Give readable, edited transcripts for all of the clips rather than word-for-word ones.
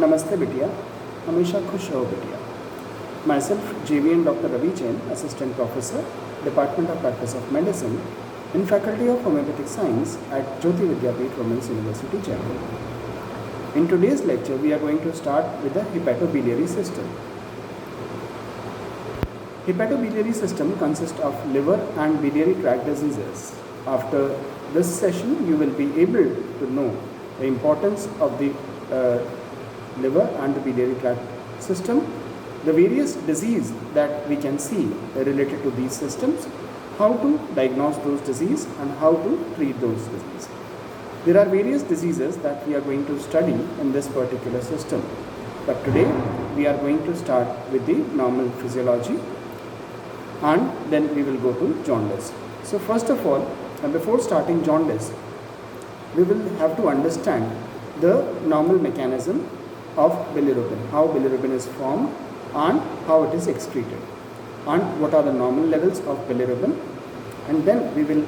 Namaste बिटिया, हमेशा खुश रहो बिटिया. Myself, JVN Dr. Ravi Jain, Assistant Professor, Department of Practice of Medicine, in Faculty of Homeopathic Science at Jyoti Vidyapeeth Women's University, Jaipur. In today's lecture, we are going to start with the hepatobiliary system. Hepatobiliary system consists of liver and biliary tract diseases. After this session, you will be able to know the importance of the liver and the biliary tract system, the various disease that we can see related to these systems, how to diagnose those diseases and how to treat those diseases. There are various diseases that we are going to study in this particular system, but today we are going to start with the normal physiology and then we will go to jaundice. So first of all, before starting jaundice, we will have to understand the normal mechanism of bilirubin, how bilirubin is formed and how it is excreted, and what are the normal levels of bilirubin, and then we will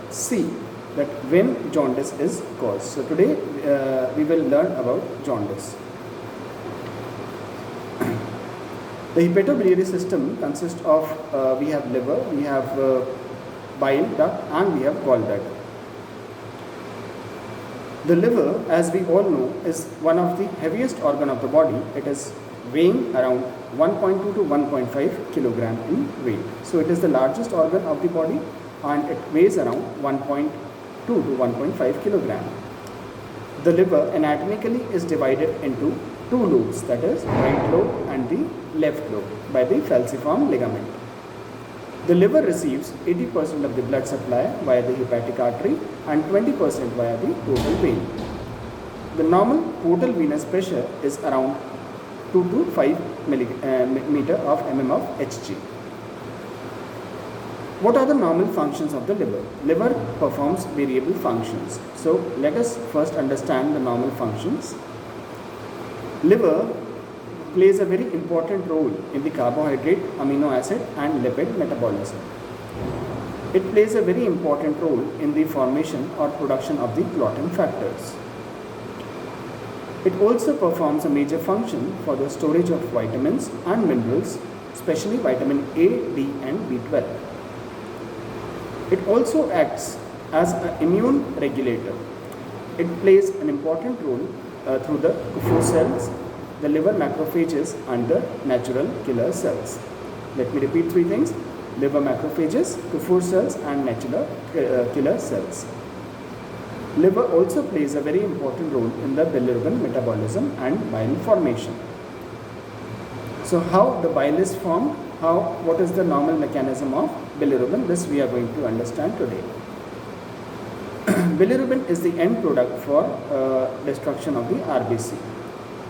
see that when jaundice is caused. So today we will learn about jaundice. The hepatobiliary system consists of, we have liver, we have bile duct and we have gallbladder. The liver, as we all know, is one of the heaviest organ of the body. It is weighing around 1.2 to 1.5 kilogram in weight. So it is the largest organ of the body and it weighs around 1.2 to 1.5 kilogram. The liver anatomically is divided into two lobes, that is right lobe and the left lobe, by the falciform ligament. The liver receives 80% of the blood supply via the hepatic artery and 20% via the portal vein. The normal portal venous pressure is around 2 to 5 meter of mm of Hg. What are the normal functions of the liver? Liver performs variable functions. So let us first understand the normal functions. Liver plays a very important role in the carbohydrate, amino acid and lipid metabolism. It plays a very important role in the formation or production of the clotting factors. It also performs a major function for the storage of vitamins and minerals, especially vitamin A, D and B12. It also acts as an immune regulator. It plays an important role through the Kupffer cells, the liver macrophages and the natural killer cells. Let me repeat three things: liver macrophages, Kupffer cells and natural killer cells. Liver also plays a very important role in the bilirubin metabolism and bile formation. So how the bile is formed, what is the normal mechanism of bilirubin, this we are going to understand today. Bilirubin is the end product for destruction of the RBC.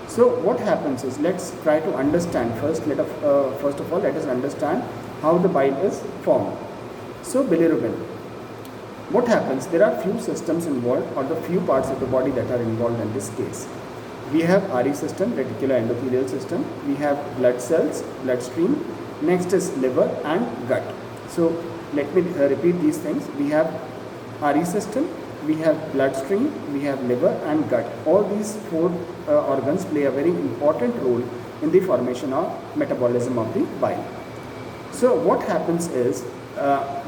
So what happens is, let's try to understand first. First of all, let us understand how the bile is formed. So bilirubin, what happens? There are few systems involved, or the few parts of the body that are involved in this case. We have RE system, reticular endothelial system. We have blood cells, bloodstream. Next is liver and gut. So let me repeat these things. We have RE system, we have bloodstream, we have liver and gut. All these four organs play a very important role in the formation of metabolism of the bile. So what happens is,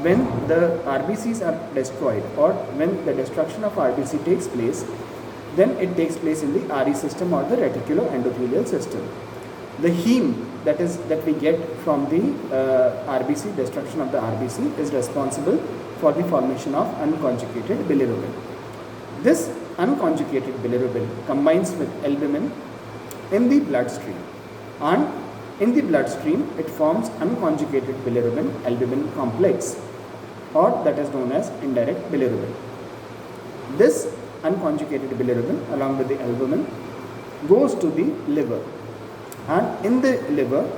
when the RBCs are destroyed, or when the destruction of RBC takes place, then it takes place in the RE system or the reticular endothelial system. The heme that we get from the RBC, destruction of the RBC, is responsible for the formation of unconjugated bilirubin. This unconjugated bilirubin combines with albumin in the bloodstream, and in the bloodstream it forms unconjugated bilirubin albumin complex, or that is known as indirect bilirubin. This unconjugated bilirubin along with the albumin goes to the liver, and in the liver,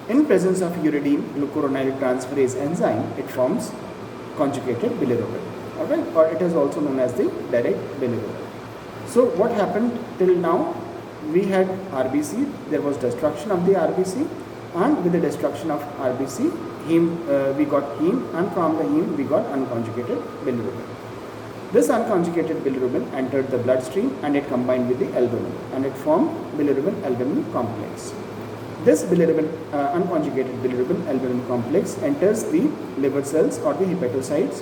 in presence of uridine glucuronide transferase enzyme, it forms conjugated bilirubin, alright, or it is also known as the direct bilirubin. So what happened till now? We had RBC, there was destruction of the RBC, and with the destruction of RBC, we got heme, and from the heme we got unconjugated bilirubin. This unconjugated bilirubin entered the bloodstream and it combined with the albumin and it formed bilirubin-albumin complex. This unconjugated bilirubin-albumin complex enters the liver cells or the hepatocytes,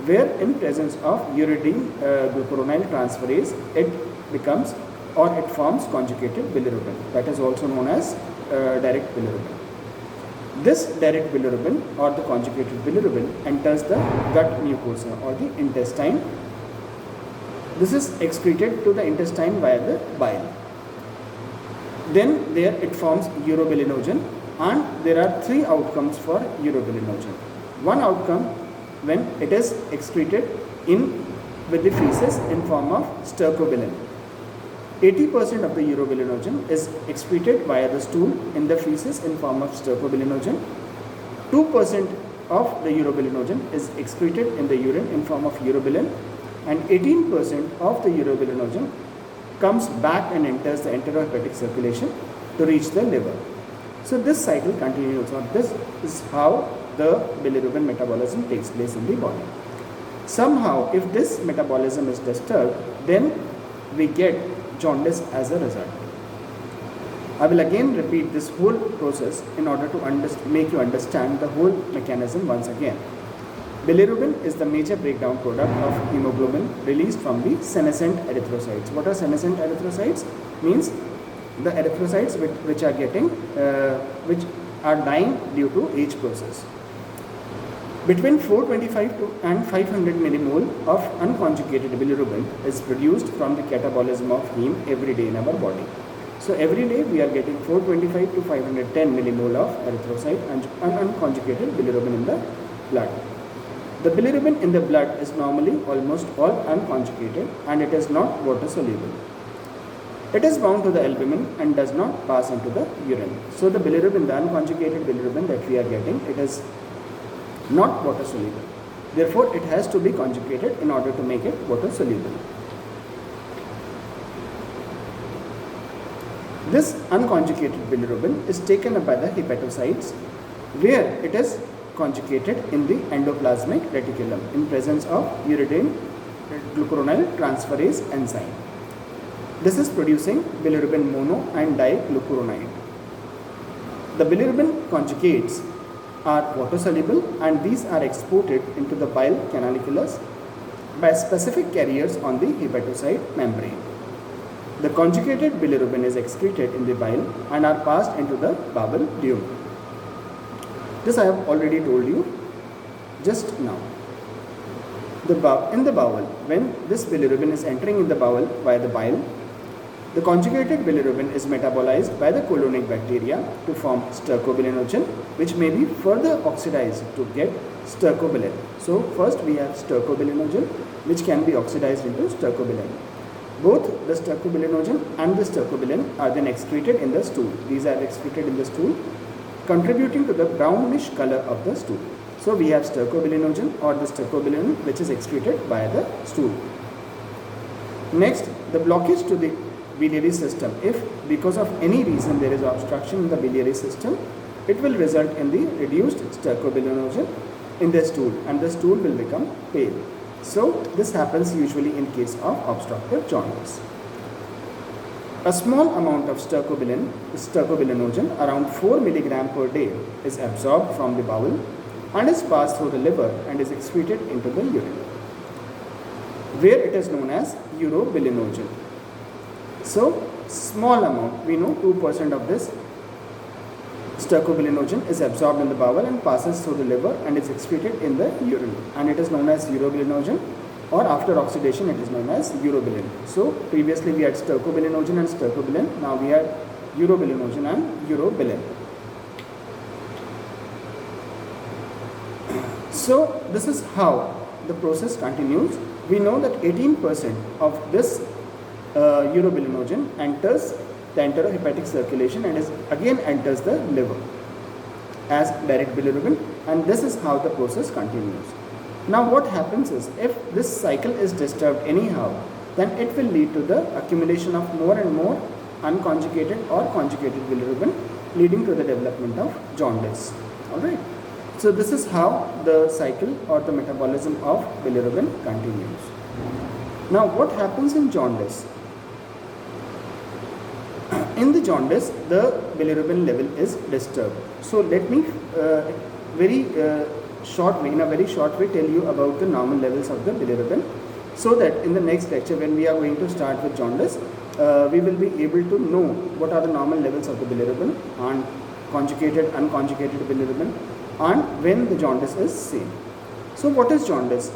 where in presence of uridine glucuronide transferase, it becomes or it forms conjugated bilirubin, that is also known as direct bilirubin. This direct bilirubin or the conjugated bilirubin enters the gut mucosa or the intestine. This is excreted to the intestine via the bile. Then there it forms urobilinogen, and there are three outcomes for urobilinogen. One outcome when it is excreted with the feces in form of stercobilin. 80% of the urobilinogen is excreted via the stool in the feces in form of stercobilinogen. 2% of the urobilinogen is excreted in the urine in form of urobilin, and 18% of the urobilinogen comes back and enters the enterohepatic circulation to reach the liver. So this cycle continues, or this is how the bilirubin metabolism takes place in the body. Somehow, if this metabolism is disturbed, then we get jaundice as a result. I will again repeat this whole process in order to make you understand the whole mechanism once again. Bilirubin is the major breakdown product of hemoglobin released from the senescent erythrocytes. What are senescent erythrocytes? Means the erythrocytes which are dying due to age process. Between 425 and 500 millimole of unconjugated bilirubin is produced from the catabolism of heme every day in our body. So every day we are getting 425 to 510 millimole of erythrocyte and unconjugated bilirubin in the blood. The bilirubin in the blood is normally almost all unconjugated and it is not water soluble. It is bound to the albumin and does not pass into the urine. So the bilirubin, the unconjugated bilirubin that we are getting, it is not water soluble. Therefore, it has to be conjugated in order to make it water soluble. This unconjugated bilirubin is taken up by the hepatocytes, where it is conjugated in the endoplasmic reticulum in presence of uridine glucuronide transferase enzyme. This is producing bilirubin mono and diglucuronide. The bilirubin conjugates are water soluble and these are exported into the bile canaliculus by specific carriers on the hepatocyte membrane. The conjugated bilirubin is excreted in the bile and are passed into the bowel dume. This I have already told you just now. In the bowel, when this bilirubin is entering in the bowel via the bile, the conjugated bilirubin is metabolized by the colonic bacteria to form stercobilinogen, which may be further oxidized to get stercobilin. So first we have stercobilinogen, which can be oxidized into stercobilin. Both the stercobilinogen and the stercobilin are then excreted in the stool. These are excreted in the stool, contributing to the brownish color of the stool. So we have stercobilinogen or the stercobilin, which is excreted by the stool. Next, the blockage to the biliary system. If because of any reason there is obstruction in the biliary system, it will result in the reduced stercobilinogen in the stool and the stool will become pale. So this happens usually in case of obstructive jaundice. A small amount of stercobilinogen, around 4 mg per day, is absorbed from the bowel and is passed through the liver and is excreted into the urine, where it is known as urobilinogen. So small amount, we know 2% of this stercobilinogen is absorbed in the bowel and passes through the liver and is excreted in the urine, and it is known as urobilinogen, or after oxidation it is known as urobilin. So previously we had stercobilinogen and stercobilin, now we have urobilinogen and urobilin. So this is how the process continues. We know that 18% of this urobilinogen enters the enterohepatic circulation and again enters the liver as direct bilirubin, and this is how the process continues. Now what happens is, if this cycle is disturbed anyhow, then it will lead to the accumulation of more and more unconjugated or conjugated bilirubin, leading to the development of jaundice. Alright. So this is how the cycle or the metabolism of bilirubin continues. Now what happens in jaundice? In the jaundice, the bilirubin level is disturbed. So let me in a very short way tell you about the normal levels of the bilirubin, so that in the next lecture when we are going to start with jaundice, we will be able to know what are the normal levels of the bilirubin and conjugated, unconjugated bilirubin, and when the jaundice is seen. So what is jaundice?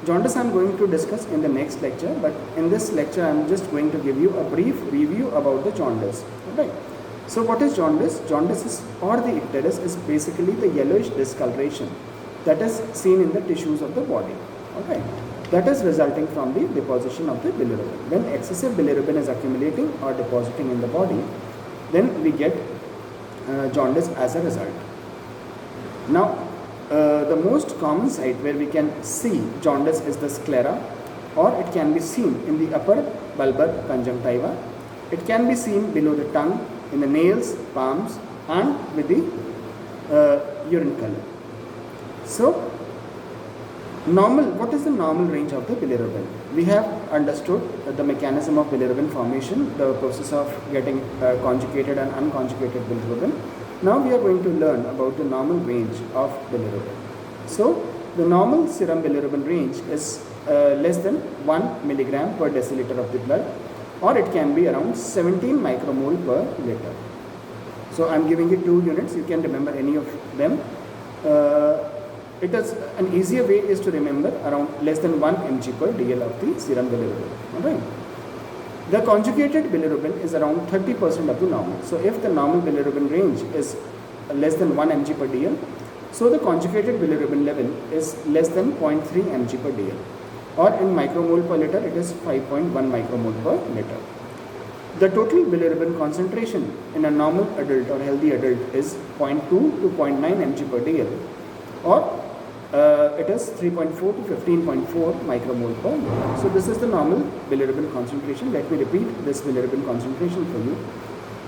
Jaundice I am going to discuss in the next lecture, but in this lecture I am just going to give you a brief review about the jaundice. Alright. So what is jaundice? Jaundice is, or the icterus, is basically the yellowish discoloration that is seen in the tissues of the body. Alright. That is resulting from the deposition of the bilirubin. When excessive bilirubin is accumulating or depositing in the body, then we get jaundice as a result. Now, the most common site where we can see jaundice is the sclera, or it can be seen in the upper bulbar conjunctiva. It can be seen below the tongue, in the nails, palms, and with the urine color. So, what is the normal range of the bilirubin? We have understood the mechanism of bilirubin formation, the process of getting conjugated and unconjugated bilirubin. Now we are going to learn about the normal range of bilirubin. So the normal serum bilirubin range is less than 1 milligram per deciliter of the blood, or it can be around 17 micromole per liter. So I am giving you 2 units, you can remember any of them. It is an easier way is to remember around less than 1 mg per dl of the serum bilirubin. Alright. The conjugated bilirubin is around 30% of the normal. So if the normal bilirubin range is less than 1 mg per dl, so the conjugated bilirubin level is less than 0.3 mg per dl, or in micromole per liter it is 5.1 micromole per liter. The total bilirubin concentration in a normal adult or healthy adult is 0.2 to 0.9 mg per dl, or it is 3.4 to 15.4 micromole per liter. So this is the normal bilirubin concentration. Let me repeat this bilirubin concentration for you.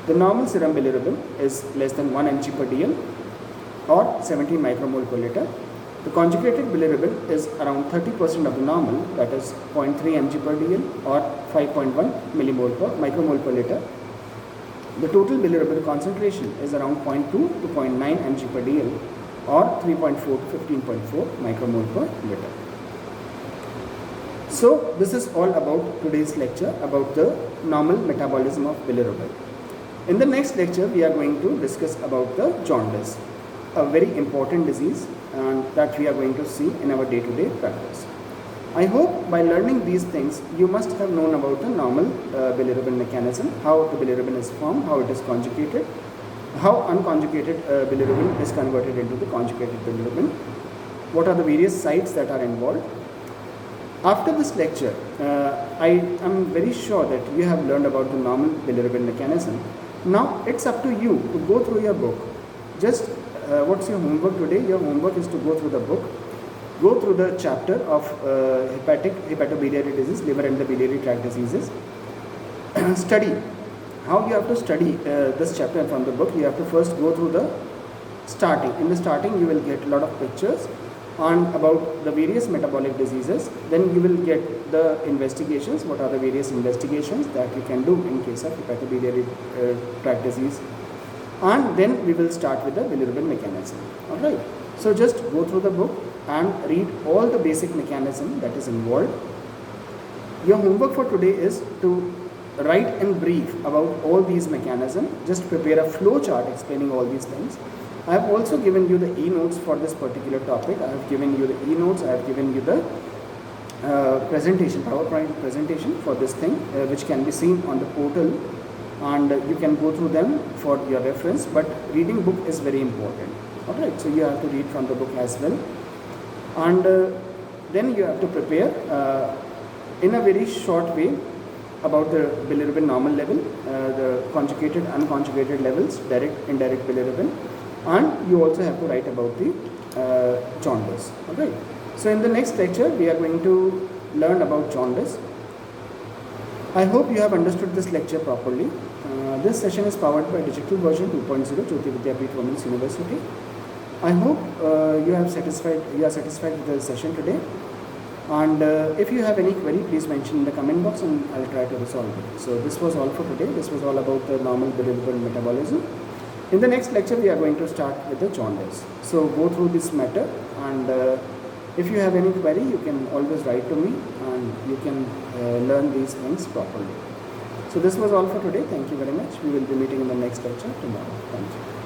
The normal serum bilirubin is less than 1 mg per dl, or 17 micromole per liter. The conjugated bilirubin is around 30% of the normal, that is 0.3 mg per dl, or 5.1 micromole per liter. The total bilirubin concentration is around 0.2 to 0.9 mg per dl, or 3.4 to 15.4 micromole per liter. So this is all about today's lecture about the normal metabolism of bilirubin. In the next lecture we are going to discuss about the jaundice, a very important disease and that we are going to see in our day-to-day practice. I hope by learning these things you must have known about the normal bilirubin mechanism, how the bilirubin is formed, how it is conjugated, how unconjugated bilirubin is converted into the conjugated bilirubin, what are the various sites that are involved. After this lecture, I am very sure that you have learned about the normal bilirubin mechanism. Now it's up to you to go through your book. Just what's your homework today? Your homework is to go through the book, go through the chapter of hepatobiliary disease, liver and the biliary tract diseases. Study. How you have to study this chapter from the book? You have to first go through the starting. In the starting you will get a lot of pictures on about the various metabolic diseases. Then you will get the investigations, what are the various investigations that you can do in case of hepatobiliary tract disease. And then we will start with the bilirubin mechanism. Alright. So just go through the book and read all the basic mechanism that is involved. Your homework for today is to write in brief about all these mechanisms. Just prepare a flow chart explaining all these things. I have also given you the e-notes for this particular topic. I have given you the e-notes, I have given you the presentation, PowerPoint presentation for this thing, which can be seen on the portal, and you can go through them for your reference, but reading book is very important. Alright, so you have to read from the book as well, and then you have to prepare in a very short way about the bilirubin normal level, the conjugated, unconjugated levels, direct, indirect bilirubin, and you also have to write about the jaundice. Alright. So in the next lecture we are going to learn about jaundice. I hope you have understood this lecture properly. This session is powered by digital version 2.0 Jyoti Vidyapeeth Women's University. I hope you are satisfied with the session today. And if you have any query, please mention in the comment box and I'll try to resolve it. So this was all for today. This was all about the normal bilirubin metabolism. In the next lecture, we are going to start with the jaundice. So go through this matter, and if you have any query, you can always write to me and you can learn these things properly. So this was all for today. Thank you very much. We will be meeting in the next lecture tomorrow. Thank you.